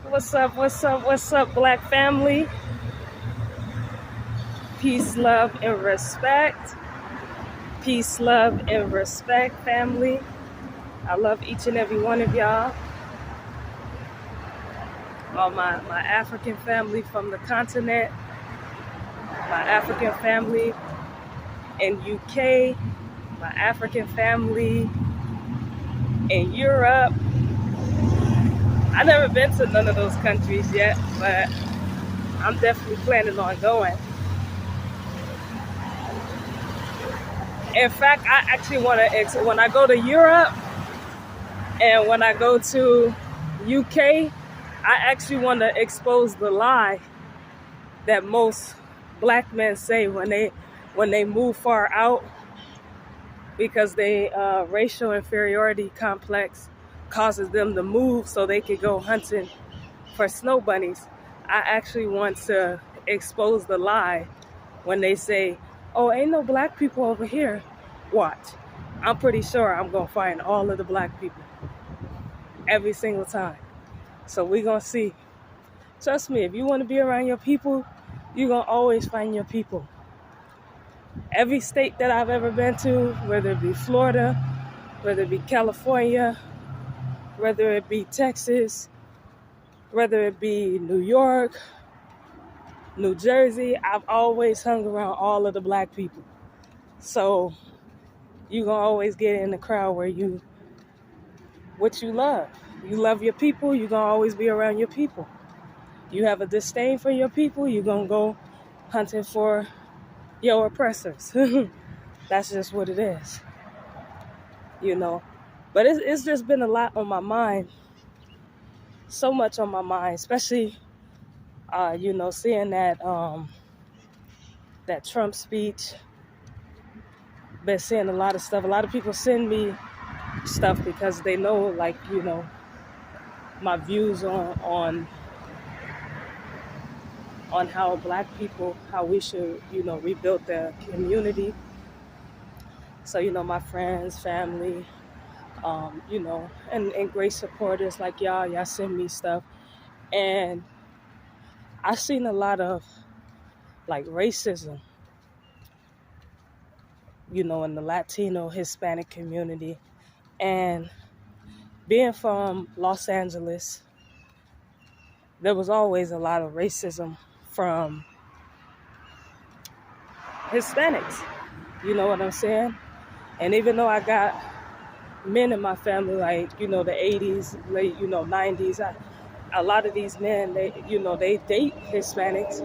What's up? What's up? What's up, Black family? Peace, love, and respect. Peace, love, and respect, family. I love each and every one of y'all. All my African family from the continent, my African family in UK, my African family in Europe. I've never been to none of those countries yet, but I'm definitely planning on going. In fact, I actually want to, when I go to Europe and when I go to UK, I actually want to expose the lie that most black men say when they move far out because they racial inferiority complex causes them to move so they could go hunting for snow bunnies. I actually want to expose the lie when they say, "Oh, ain't no black people over here." Watch. I'm pretty sure I'm gonna find all of the black people every single time. So we gonna see. Trust me, if you want to be around your people, you're going to always find your people. Every state that I've ever been to, whether it be Florida, whether it be California, whether it be Texas, whether it be New York, New Jersey, I've always hung around all of the black people. So you're going to always get in the crowd what you love. You love your people, you're going to always be around your people. You have a disdain for your people, you're going to go hunting for your oppressors. That's just what it is, But it's just been a lot on my mind, so much on my mind, especially, seeing that Trump speech. Been seeing a lot of stuff. A lot of people send me stuff because they know, my views on how black people, how we should, rebuild the community. So, my friends, family, and great supporters like y'all send me stuff. And I've seen a lot of racism, in the Latino, Hispanic community. And being from Los Angeles, there was always a lot of racism from Hispanics. You know what I'm saying? And even though I got men in my family, the 80s, late, 90s, a lot of these men, they date Hispanics,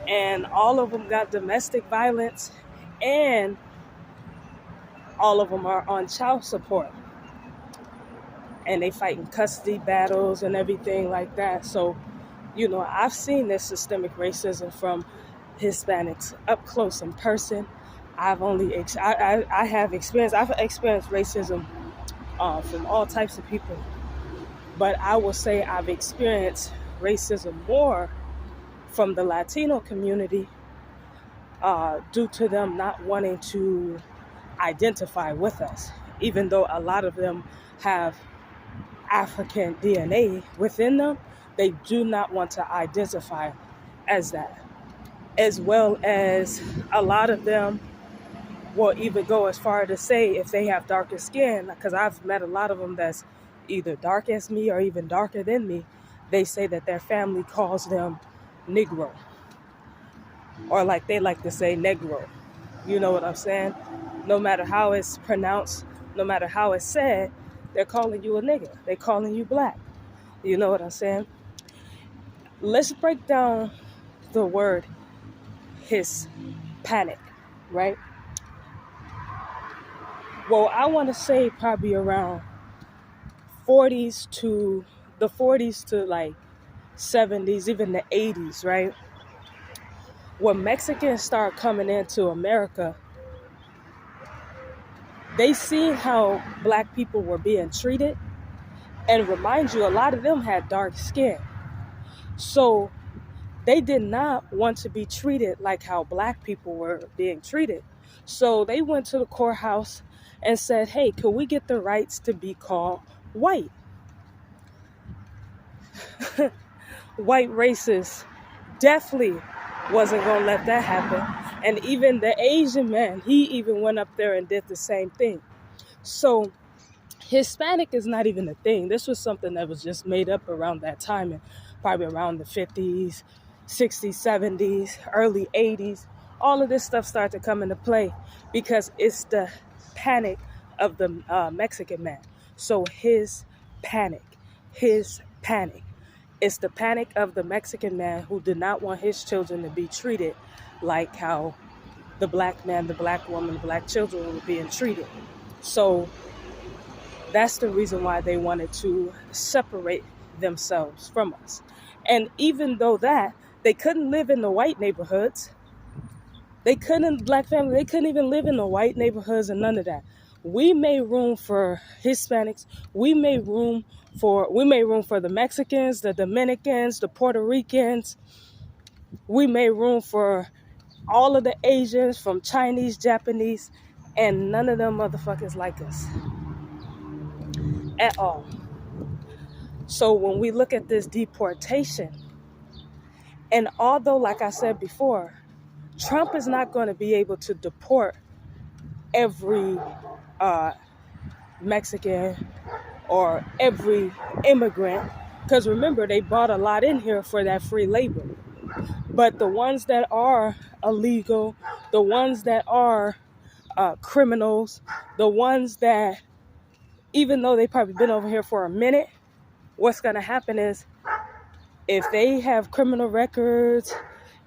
and all of them got domestic violence, and all of them are on child support, and they fighting custody battles and everything like that. So, I've seen this systemic racism from Hispanics up close in person. I've experienced racism from all types of people, but I will say I've experienced racism more from the Latino community due to them not wanting to identify with us, even though a lot of them have African DNA within them. They do not want to identify as that, as well as a lot of them will even go as far to say if they have darker skin, because I've met a lot of them that's either dark as me or even darker than me. They say that their family calls them Negro, or like they like to say Negro. You know what I'm saying? No matter how it's pronounced, no matter how it's said, they're calling you a nigger. They're calling you black. You know what I'm saying? Let's break down the word Hispanic, right? Well, I want to say probably around 40s to 70s, even the 80s, right? When Mexicans start coming into America, they see how black people were being treated. And remind you, a lot of them had dark skin. So they did not want to be treated like how black people were being treated. So they went to the courthouse and said, hey, could we get the rights to be called white? white racists definitely wasn't going to let that happen. And even the Asian man, he even went up there and did the same thing. So Hispanic is not even a thing. This was something that was just made up around that time, and probably around the 50s, 60s, 70s, early 80s. All of this stuff started to come into play because it's the panic of the Mexican man. So his panic. It's the panic of the Mexican man who did not want his children to be treated like how the black man, the black woman, the black children were being treated. So that's the reason why they wanted to separate themselves from us. And even though that, they couldn't live in the white neighborhoods. Black family, they couldn't even live in the white neighborhoods and none of that. We made room for Hispanics. We made room for the Mexicans, the Dominicans, the Puerto Ricans. We made room for all of the Asians, from Chinese, Japanese, and none of them motherfuckers like us at all. So when we look at this deportation, and although, like I said before, Trump is not going to be able to deport every Mexican or every immigrant, because remember, they brought a lot in here for that free labor. But the ones that are illegal, the ones that are criminals, the ones that, even though they probably been over here for a minute, what's going to happen is, if they have criminal records,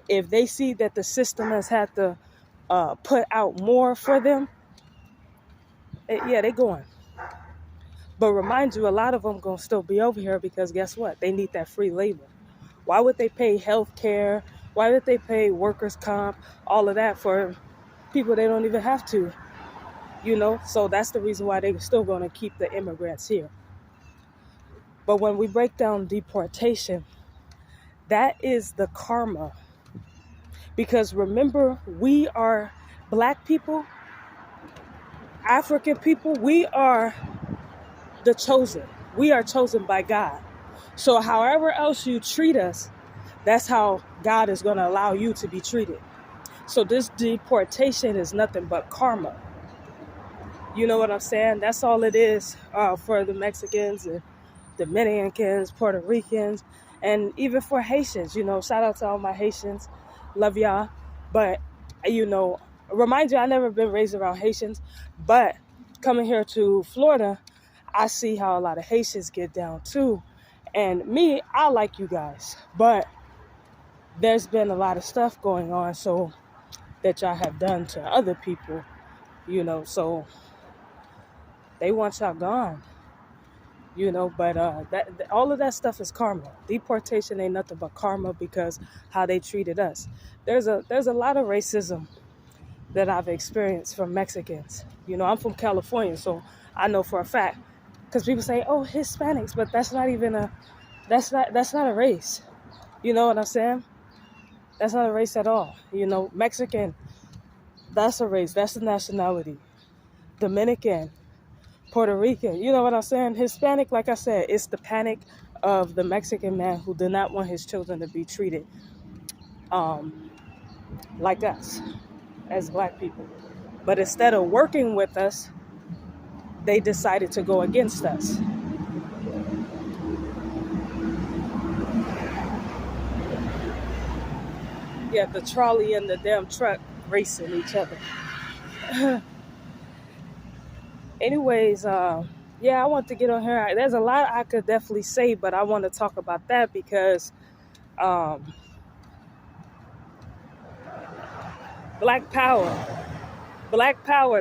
if they see that the system has had to put out more for them, they going. But remind you, a lot of them going to still be over here because guess what? They need that free labor. Why would they pay health care? Why would they pay workers' comp? All of that for people they don't even have to, So that's the reason why they're still going to keep the immigrants here. But when we break down deportation, that is the karma. Because remember, we are black people, African people, we are the chosen. We are chosen by God. So however else you treat us, that's how God is going to allow you to be treated. So this deportation is nothing but karma. You know what I'm saying? That's all it is for the Mexicans and Dominicans, Puerto Ricans, and even for Haitians. Shout out to all my Haitians. Love y'all. But, remind you, I never been raised around Haitians. But coming here to Florida, I see how a lot of Haitians get down too. And me, I like you guys. But there's been a lot of stuff going on that y'all have done to other people, so they want y'all gone. But all of that stuff is karma. Deportation ain't nothing but karma because how they treated us. There's a lot of racism that I've experienced from Mexicans. I'm from California, so I know for a fact. Because people say, "Oh, Hispanics," but that's not a race. You know what I'm saying? That's not a race at all. Mexican, that's a race. That's a nationality. Dominican, Puerto Rican, you know what I'm saying? Hispanic, like I said, it's the panic of the Mexican man who did not want his children to be treated like us as black people. But instead of working with us, they decided to go against us. Yeah, the trolley and the damn truck racing each other. Anyways, I want to get on here. There's a lot I could definitely say, but I want to talk about that because Black power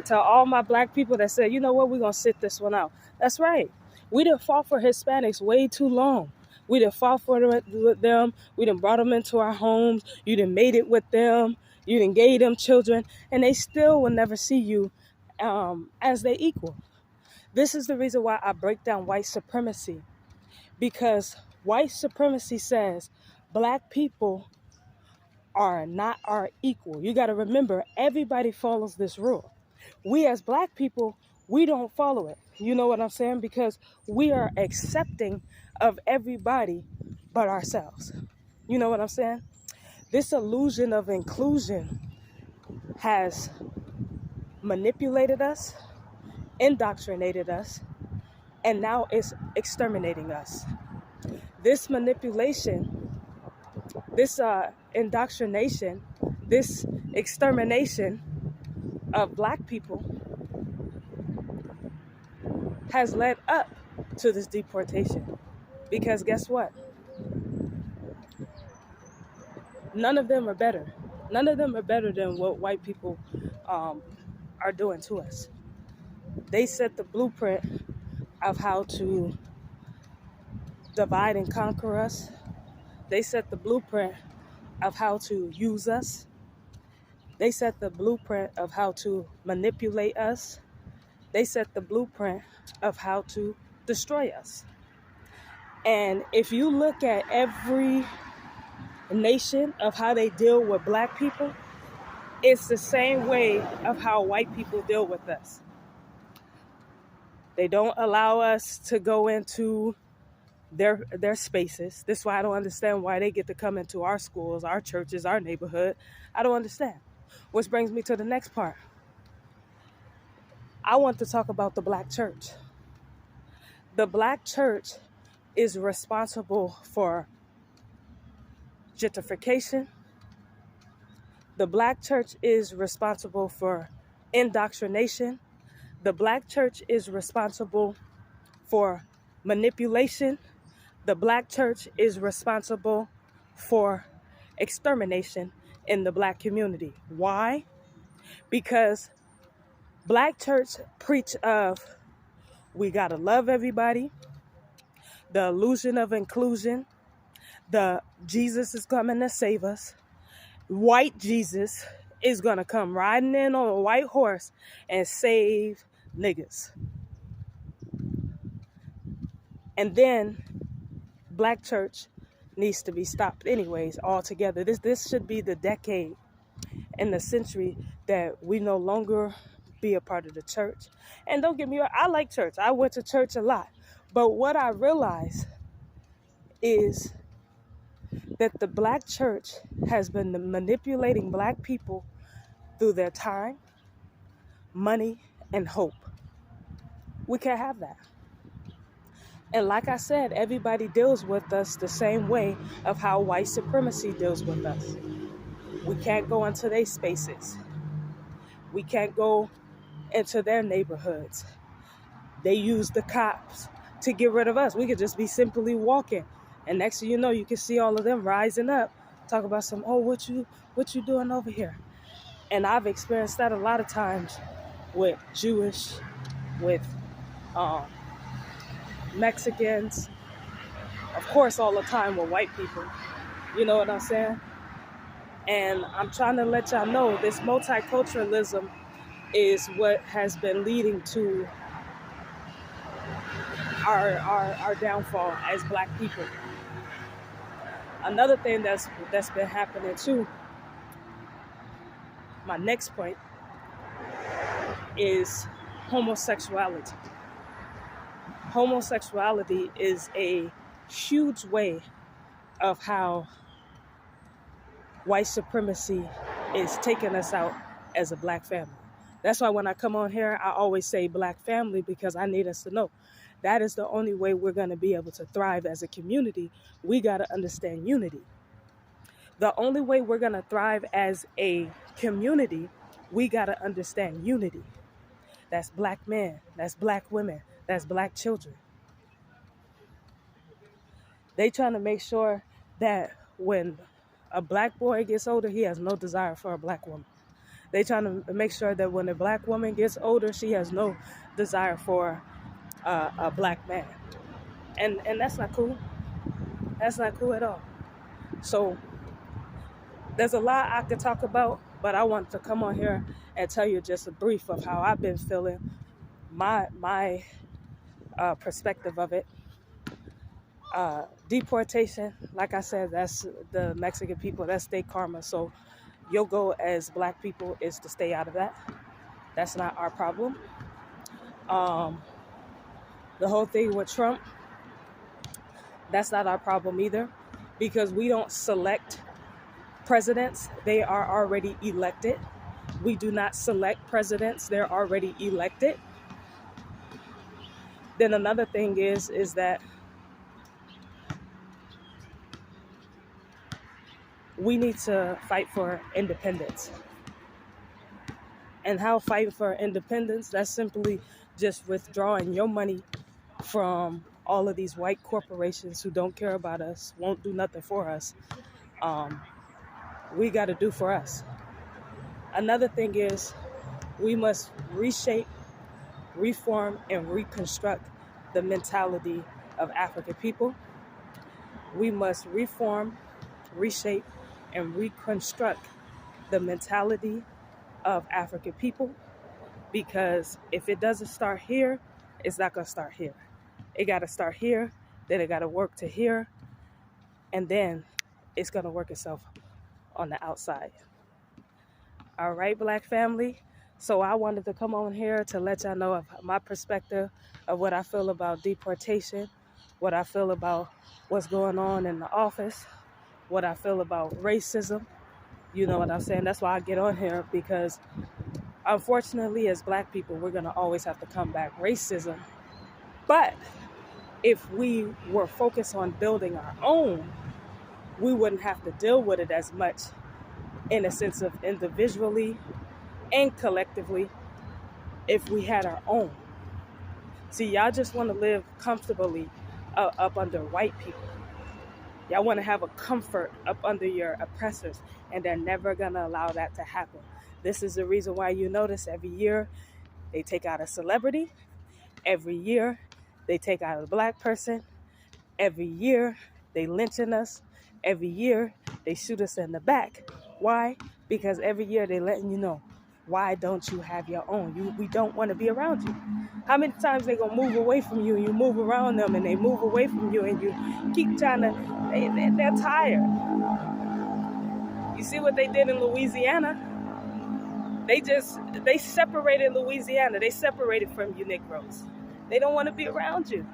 to all my black people that said, you know what, we're going to sit this one out. That's right. We done fought for Hispanics way too long. We done fought for them. We done brought them into our homes. You done made it with them. You done gave them children. And they still will never see you as their equal. This is the reason why I break down white supremacy. Because white supremacy says black people are not our equal. You got to remember, everybody follows this rule. We as black people, we don't follow it. You know what I'm saying? Because we are accepting of everybody but ourselves. You know what I'm saying? This illusion of inclusion has manipulated us, indoctrinated us, and now it's exterminating us. This manipulation, this indoctrination, this extermination of Black people has led up to this deportation. Because guess what? None of them are better. None of them are better than what white people are doing to us. They set the blueprint of how to divide and conquer us. They set the blueprint of how to use us. They set the blueprint of how to manipulate us. They set the blueprint of how to destroy us. And if you look at every nation of how they deal with Black people, it's the same way of how white people deal with us. They don't allow us to go into their spaces. This is why I don't understand why they get to come into our schools, our churches, our neighborhood. I don't understand. Which brings me to the next part. I want to talk about the Black church. The Black church is responsible for gentrification. The Black church is responsible for indoctrination. The Black church is responsible for manipulation. The Black church is responsible for extermination in the Black community. Why? Because Black church preach of we gotta love everybody, the illusion of inclusion, the Jesus is coming to save us, white Jesus is gonna come riding in on a white horse and save niggas. And then Black church needs to be stopped anyways altogether. This should be the decade and the century that we no longer be a part of the church. And don't get me wrong, I like church. I went to church a lot. But what I realized is that the Black church has been manipulating Black people through their time, money, and hope. We can't have that. And like I said, everybody deals with us the same way of how white supremacy deals with us. We can't go into their spaces. We can't go into their neighborhoods. They use the cops to get rid of us. We could just be simply walking. And next thing you know, you can see all of them rising up, talk about some, oh, what you doing over here? And I've experienced that a lot of times with Jewish, with Mexicans, of course, all the time with white people. You know what I'm saying? And I'm trying to let y'all know this multiculturalism is what has been leading to our downfall as Black people. Another thing that's been happening too, my next point, is homosexuality. Homosexuality is a huge way of how white supremacy is taking us out as a Black family. That's why when I come on here, I always say Black family, because I need us to know that is the only way we're going to be able to thrive as a community. We got to understand unity. The only way we're going to thrive as a community, we got to understand unity. That's Black men, that's Black women, that's Black children. They trying to make sure that when a Black boy gets older, he has no desire for a Black woman. They trying to make sure that when a Black woman gets older, she has no desire for a Black man. And that's not cool. That's not cool at all. So there's a lot I could talk about, but I want to come on here and tell you just a brief of how I've been feeling, my perspective of it. Deportation, like I said, that's the Mexican people, that's their karma. So your goal as Black people is to stay out of that. That's not our problem. The whole thing with Trump, that's not our problem either. because we don't select presidents, they are already elected. We do not select presidents, they're already elected. Then another thing is that we need to fight for independence. And how fighting for independence? That's simply just withdrawing your money from all of these white corporations who don't care about us, won't do nothing for us. We got to do for us. Another thing is we must reshape, reform, and reconstruct the mentality of African people. We must reform, reshape, and reconstruct the mentality of African people, because if it doesn't start here, it's not going to start here. It got to start here, then it got to work to here, and then it's going to work itself on the outside. All right, Black family. So I wanted to come on here to let y'all know of my perspective of what I feel about deportation, what I feel about what's going on in the office, what I feel about racism. You know what I'm saying? That's why I get on here, because unfortunately, as Black people, we're going to always have to combat racism. But if we were focused on building our own, we wouldn't have to deal with it as much, in a sense of individually and collectively, if we had our own. See, y'all just want to live comfortably up under white people. Y'all want to have a comfort up under your oppressors, and they're never going to allow that to happen. This is the reason why you notice every year they take out a celebrity. Every year they take out a Black person. Every year they lynching us. Every year they shoot us in the back. Why? Because every year they letting you know, why don't you have your own? We don't want to be around you. How many times they gonna move away from you, and you move around them, and they move away from you, and you keep trying to, they're tired. You see what they did in Louisiana? They separated Louisiana. They separated from you Negroes. They don't want to be around you.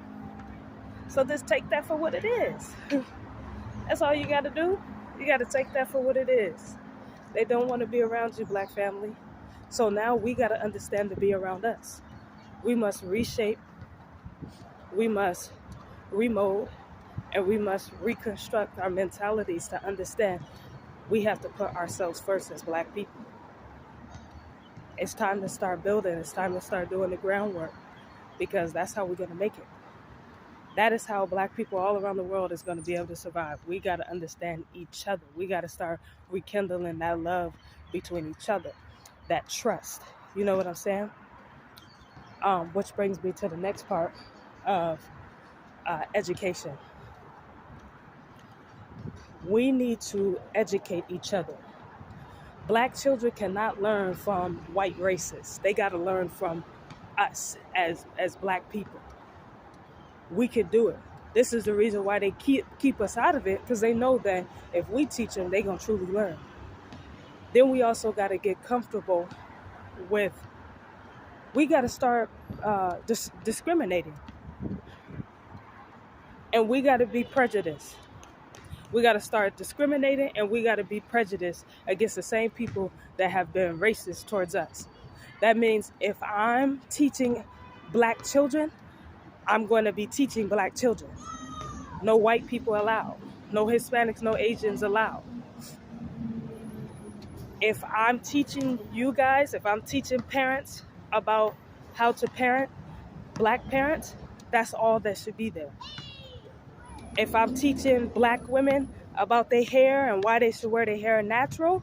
So just take that for what it is. That's all you got to do. You got to take that for what it is. They don't want to be around you, Black family. So now we got to understand to be around us. We must reshape, we must remold, and we must reconstruct our mentalities to understand we have to put ourselves first as Black people. It's time to start building. It's time to start doing the groundwork, because that's how we're going to make it. That is how Black people all around the world is going to be able to survive. We got to understand each other. We got to start rekindling that love between each other, that trust. You know what I'm saying? Which brings me to the next part of education. We need to educate each other. Black children cannot learn from white racists. They got to learn from us as Black people. We could do it. This is the reason why they keep us out of it, because they know that if we teach them, they're going to truly learn. Then we also got to get comfortable with, we got to start discriminating. And we got to be prejudiced. We got to start discriminating, and we got to be prejudiced against the same people that have been racist towards us. That means if I'm teaching Black children, I'm going to be teaching Black children. No white people allowed. No Hispanics, no Asians allowed. If I'm teaching you guys, if I'm teaching parents about how to parent Black parents, that's all that should be there. If I'm teaching Black women about their hair and why they should wear their hair natural,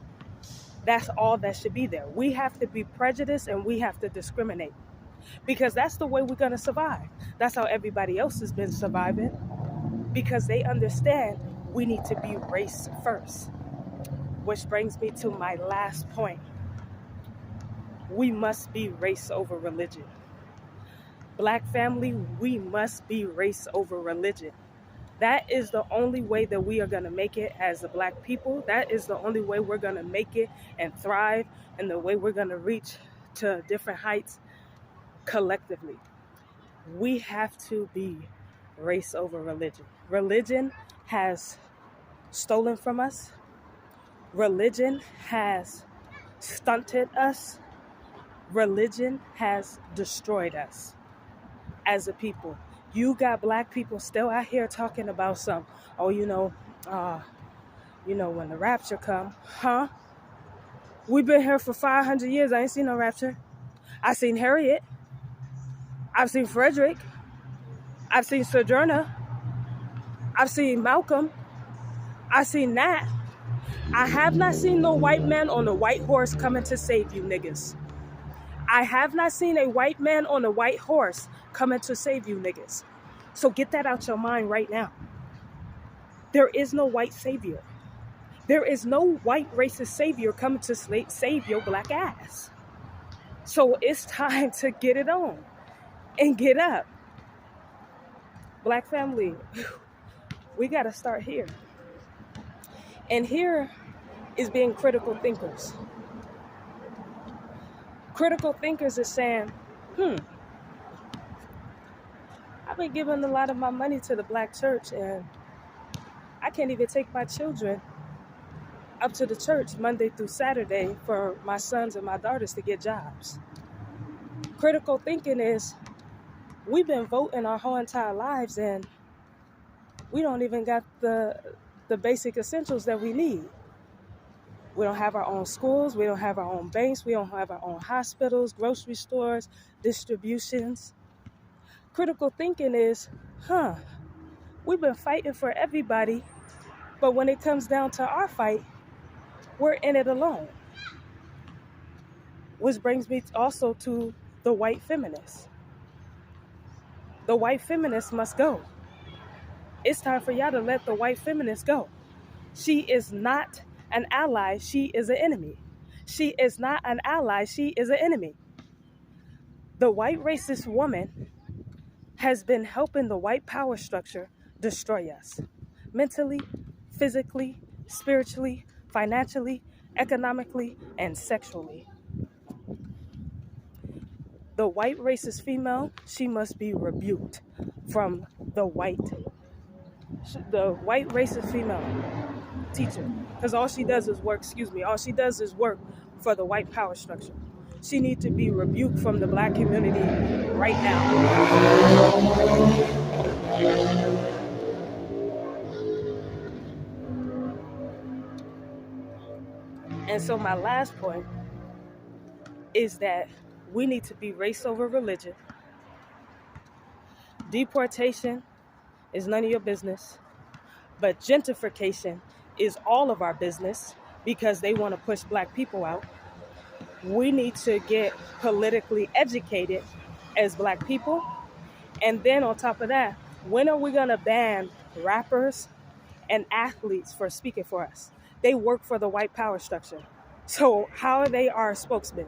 that's all that should be there. We have to be prejudiced, and we have to discriminate, because that's the way we're going to survive. That's how everybody else has been surviving, because they understand we need to be race first. Which brings me to my last point. We must be race over religion. Black family, we must be race over religion. That is the only way that we are going to make it as a Black people. That is the only way we're going to make it and thrive, and the way we're going to reach to different heights collectively. We have to be race over religion. Religion has stolen from us. Religion has stunted us. Religion has destroyed us as a people. You got black people still out here talking about some, oh, when the rapture come, huh? We've been here for 500 years. I ain't seen no rapture. I seen Harriet. I've seen Frederick. I've seen Sojourner. I've seen Malcolm. I've seen Nat. I have not seen no white man on a white horse coming to save you niggas. I have not seen a white man on a white horse coming to save you niggas. So get that out your mind right now. There is no white savior. There is no white racist savior coming to save your black ass. So it's time to get it on and get up. Black family, we got to start here. And here is being critical thinkers. Critical thinkers is saying, I've been giving a lot of my money to the black church and I can't even take my children up to the church Monday through Saturday for my sons and my daughters to get jobs. Critical thinking is, we've been voting our whole entire lives and we don't even got the basic essentials that we need. We don't have our own schools. We don't have our own banks. We don't have our own hospitals, grocery stores, distributions. Critical thinking is, we've been fighting for everybody, but when it comes down to our fight, we're in it alone. Which brings me also to the white feminists. The white feminists must go. It's time for y'all to let the white feminist go. She is not an ally, she is an enemy. She is not an ally, she is an enemy. The white racist woman has been helping the white power structure destroy us. Mentally, physically, spiritually, financially, economically, and sexually. The white racist female, she must be rebuked from the white racist female teacher. Because all she does is work for the white power structure. She needs to be rebuked from the black community right now. And so my last point is that we need to be race over religion. Deportation is none of your business, but gentrification is all of our business because they want to push black people out. We need to get politically educated as black people. And then on top of that, when are we going to ban rappers and athletes for speaking for us? They work for the white power structure. So how are they our spokesmen?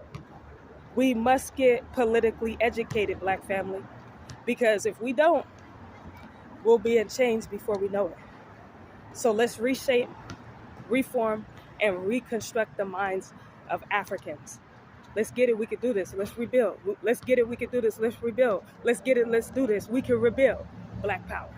We must get politically educated, black family, because if we don't, we'll be in chains before we know it. So let's reshape, reform, and reconstruct the minds of Africans. Let's get it, we can do this. Let's rebuild. Let's get it, we can do this. Let's rebuild. Let's get it, let's do this. We can rebuild. Black power.